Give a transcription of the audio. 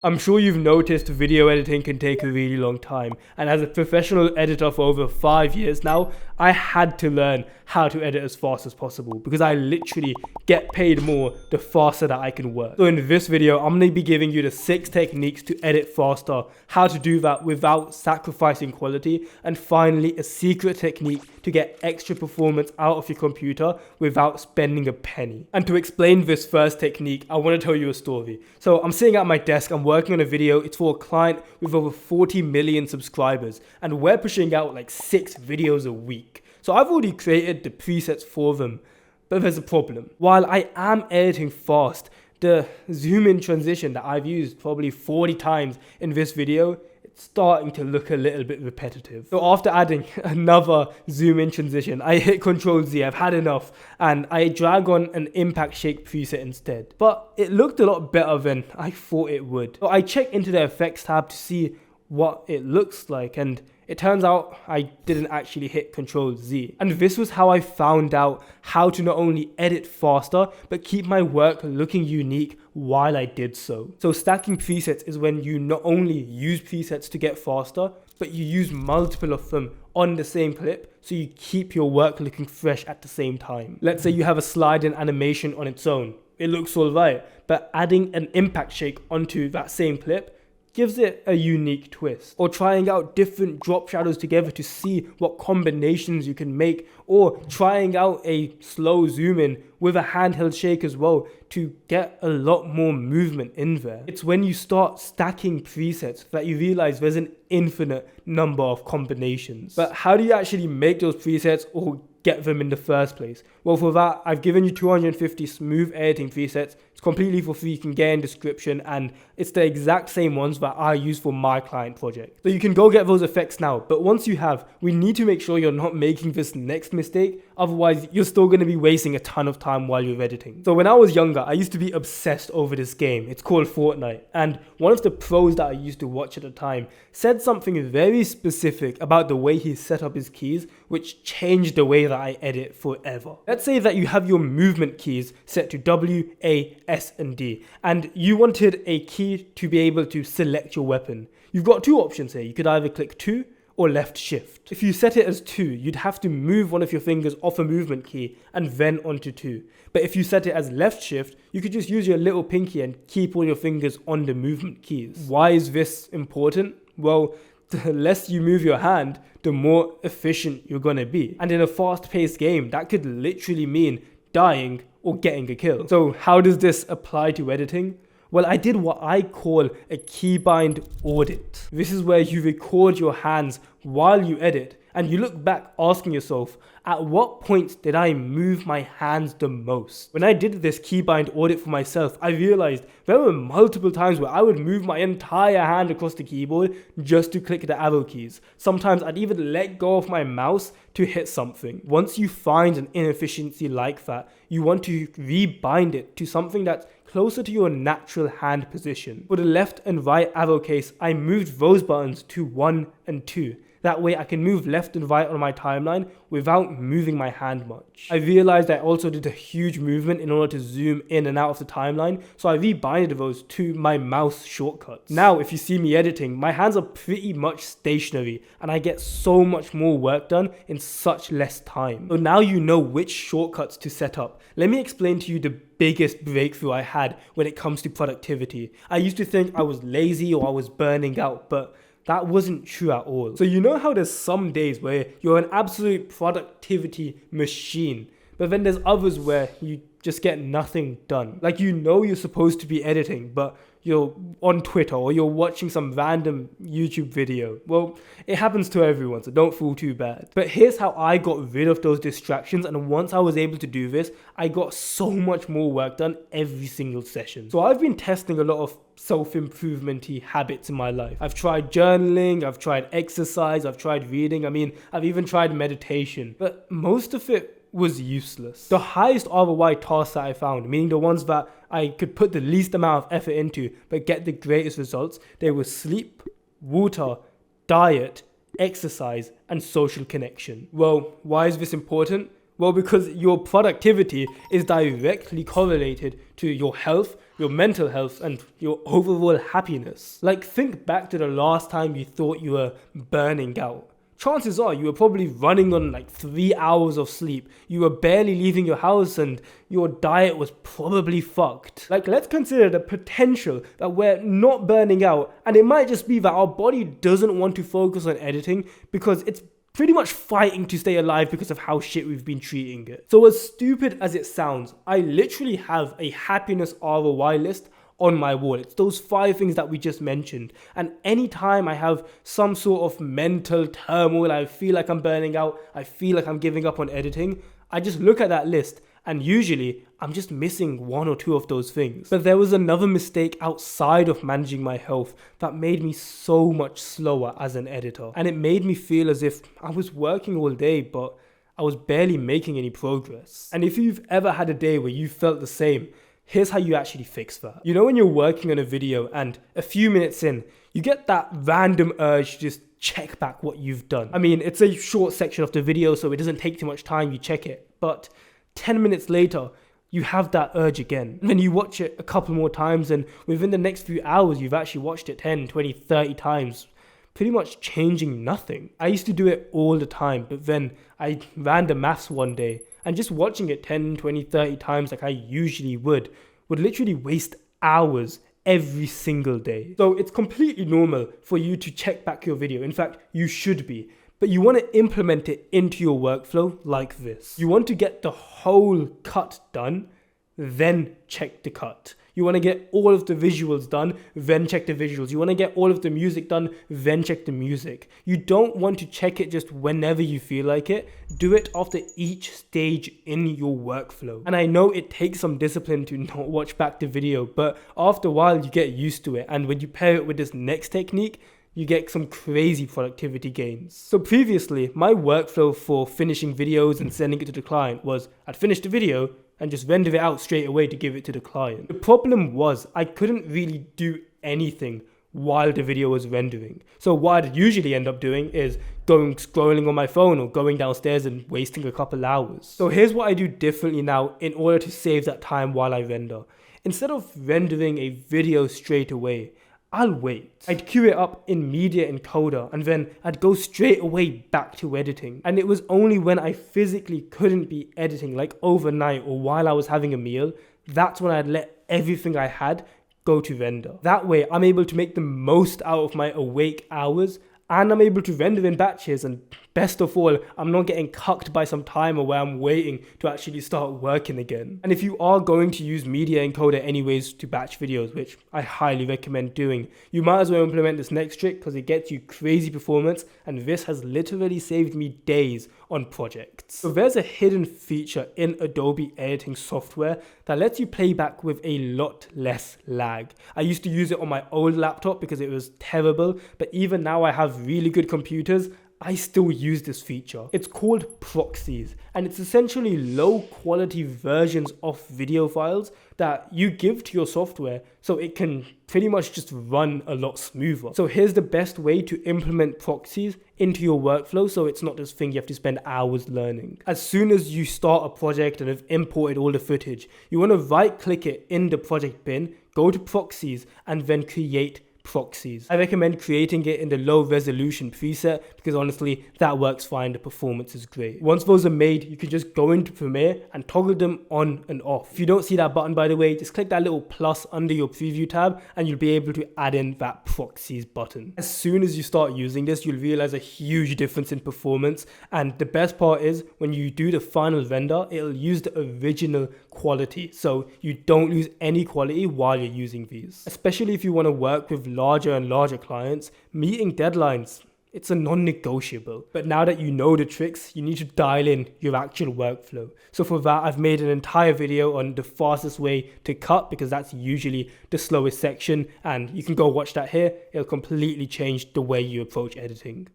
I'm sure you've noticed video editing can take a really long time, and as a professional editor for over 5 years now, I had to learn how to edit as fast as possible because I literally get paid more the faster that I can work. So in this video, I'm going to be giving you the 6 techniques to edit faster, how to do that without sacrificing quality, and finally a secret technique to get extra performance out of your computer without spending a penny. And to explain this first technique, I want to tell you a story. So I'm sitting at my desk, I'm working on a video. It's for a client with over 40 million subscribers, and we're pushing out like 6 videos a week. So I've already created the presets for them, but there's a problem. While I am editing fast, the zoom in transition that I've used probably 40 times in this video, it's starting to look a little bit repetitive. So after adding another zoom in transition, I hit Ctrl Z, I've had enough, and I drag on an impact shake preset instead. But it looked a lot better than I thought it would. So I checked into the effects tab to see what it looks like, and it turns out I didn't actually hit Ctrl Z. And this was how I found out how to not only edit faster, but keep my work looking unique while I did so. So stacking presets is when you not only use presets to get faster, but you use multiple of them on the same clip, so you keep your work looking fresh at the same time. Let's say you have a slide-in animation on its own. It looks alright, but adding an impact shake onto that same clip gives it a unique twist. Or trying out different drop shadows together to see what combinations you can make, or trying out a slow zoom in with a handheld shake as well to get a lot more movement in there. It's when you start stacking presets that you realize there's an infinite number of combinations. But how do you actually make those presets or get them in the first place? Well, for that, I've given you 250 smooth editing presets. It's completely for free, you can get in description, and it's the exact same ones that I use for my client project. So you can go get those effects now, but once you have, we need to make sure you're not making this next mistake, otherwise you're still going to be wasting a ton of time while you're editing. So when I was younger, I used to be obsessed over this game. It's called Fortnite, and one of the pros that I used to watch at the time said something very specific about the way he set up his keys, which changed the way that I edit forever. Let's say that you have your movement keys set to W, A, S, and D, and you wanted a key to be able to select your weapon. You've got 2 options here. You could either click 2 or left shift. If you set it as 2, you'd have to move one of your fingers off a movement key and then onto 2. But if you set it as left shift, you could just use your little pinky and keep all your fingers on the movement keys. Why is this important? Well, the less you move your hand, the more efficient you're gonna be. And in a fast-paced game, that could literally mean dying or getting a kill. So how does this apply to editing? Well, I did what I call a keybind audit. This is where you record your hands while you edit, and you look back asking yourself, at what point did I move my hands the most? When I did this keybind audit for myself, I realized there were multiple times where I would move my entire hand across the keyboard just to click the arrow keys. Sometimes I'd even let go of my mouse to hit something. Once you find an inefficiency like that, you want to rebind it to something that's closer to your natural hand position. For the left and right arrow case, I moved those buttons to 1 and 2. That way I can move left and right on my timeline without moving my hand much. I realized I also did a huge movement in order to zoom in and out of the timeline, so I rebinded those to my mouse shortcuts. Now, if you see me editing, my hands are pretty much stationary, and I get so much more work done in such less time. So now you know which shortcuts to set up. Let me explain to you the biggest breakthrough I had when it comes to productivity. I used to think I was lazy or I was burning out, but that wasn't true at all. So you know how there's some days where you're an absolute productivity machine, but then there's others where you just get nothing done. Like, you know you're supposed to be editing, but you're on Twitter or you're watching some random YouTube video. Well, it happens to everyone, so don't feel too bad. But here's how I got rid of those distractions, and once I was able to do this, I got so much more work done every single session. So I've been testing a lot of self-improvement-y habits in my life. I've tried journaling, I've tried exercise, I've tried reading, I've even tried meditation, but most of it was useless. The highest ROI tasks that I found, meaning the ones that I could put the least amount of effort into but get the greatest results, they were sleep, water, diet, exercise, and social connection. Well, why is this important? Well, because your productivity is directly correlated to your health, your mental health, and your overall happiness. Like, think back to the last time you thought you were burning out. Chances are you were probably running on like 3 hours of sleep. You were barely leaving your house and your diet was probably fucked. Like, let's consider the potential that we're not burning out, and it might just be that our body doesn't want to focus on editing because it's pretty much fighting to stay alive because of how shit we've been treating it. So as stupid as it sounds, I literally have a happiness ROI list on my wall. It's those 5 things that we just mentioned. And anytime I have some sort of mental turmoil, I feel like I'm burning out, I feel like I'm giving up on editing, I just look at that list and usually I'm just missing 1 or 2 of those things. But there was another mistake outside of managing my health that made me so much slower as an editor. And it made me feel as if I was working all day, but I was barely making any progress. And if you've ever had a day where you felt the same, here's how you actually fix that. You know when you're working on a video and a few minutes in, you get that random urge to just check back what you've done. I mean, it's a short section of the video, so it doesn't take too much time, you check it. But 10 minutes later, you have that urge again. And then you watch it a couple more times, and within the next few hours, you've actually watched it 10, 20, 30 times, pretty much changing nothing. I used to do it all the time, but then I ran the maths one day, and just watching it 10, 20, 30 times like I usually would literally waste hours every single day. So it's completely normal for you to check back your video. In fact, you should be. But you want to implement it into your workflow like this. You want to get the whole cut done, then check the cut. You want to get all of the visuals done, then check the visuals. You want to get all of the music done, then check the music. You don't want to check it just whenever you feel like it. Do it after each stage in your workflow. And I know it takes some discipline to not watch back the video, but after a while you get used to it. And when you pair it with this next technique, you get some crazy productivity gains. So previously, my workflow for finishing videos and sending it to the client was I'd finish the video and just render it out straight away to give it to the client. The problem was I couldn't really do anything while the video was rendering. So what I'd usually end up doing is scrolling on my phone or going downstairs and wasting a couple hours. So here's what I do differently now in order to save that time while I render. Instead of rendering a video straight away, I'll wait. I'd queue it up in Media Encoder and then I'd go straight away back to editing. And it was only when I physically couldn't be editing, like overnight or while I was having a meal, that's when I'd let everything I had go to render. That way I'm able to make the most out of my awake hours, and I'm able to render in batches, and best of all, I'm not getting cucked by some timer where I'm waiting to actually start working again. And if you are going to use Media Encoder anyways to batch videos, which I highly recommend doing, you might as well implement this next trick because it gets you crazy performance, and this has literally saved me days on projects. So there's a hidden feature in Adobe editing software that lets you play back with a lot less lag. I used to use it on my old laptop because it was terrible, but even now I have really good computers, I still use this feature. It's called proxies, and it's essentially low quality versions of video files that you give to your software so it can pretty much just run a lot smoother. So here's the best way to implement proxies into your workflow so it's not this thing you have to spend hours learning. As soon as you start a project and have imported all the footage, you want to right click it in the project bin, go to proxies, and then create proxies. I recommend creating it in the low resolution preset because honestly that works fine, the performance is great. Once those are made, you can just go into Premiere and toggle them on and off. If you don't see that button, by the way, just click that little plus under your preview tab and you'll be able to add in that proxies button. As soon as you start using this, you'll realize a huge difference in performance, and the best part is when you do the final render, it'll use the original quality, so you don't lose any quality while you're using these. Especially if you want to work with larger and larger clients, meeting deadlines, it's a non-negotiable. But now that you know the tricks, you need to dial in your actual workflow. So for that, I've made an entire video on the fastest way to cut because that's usually the slowest section, and you can go watch that here. It'll completely change the way you approach editing.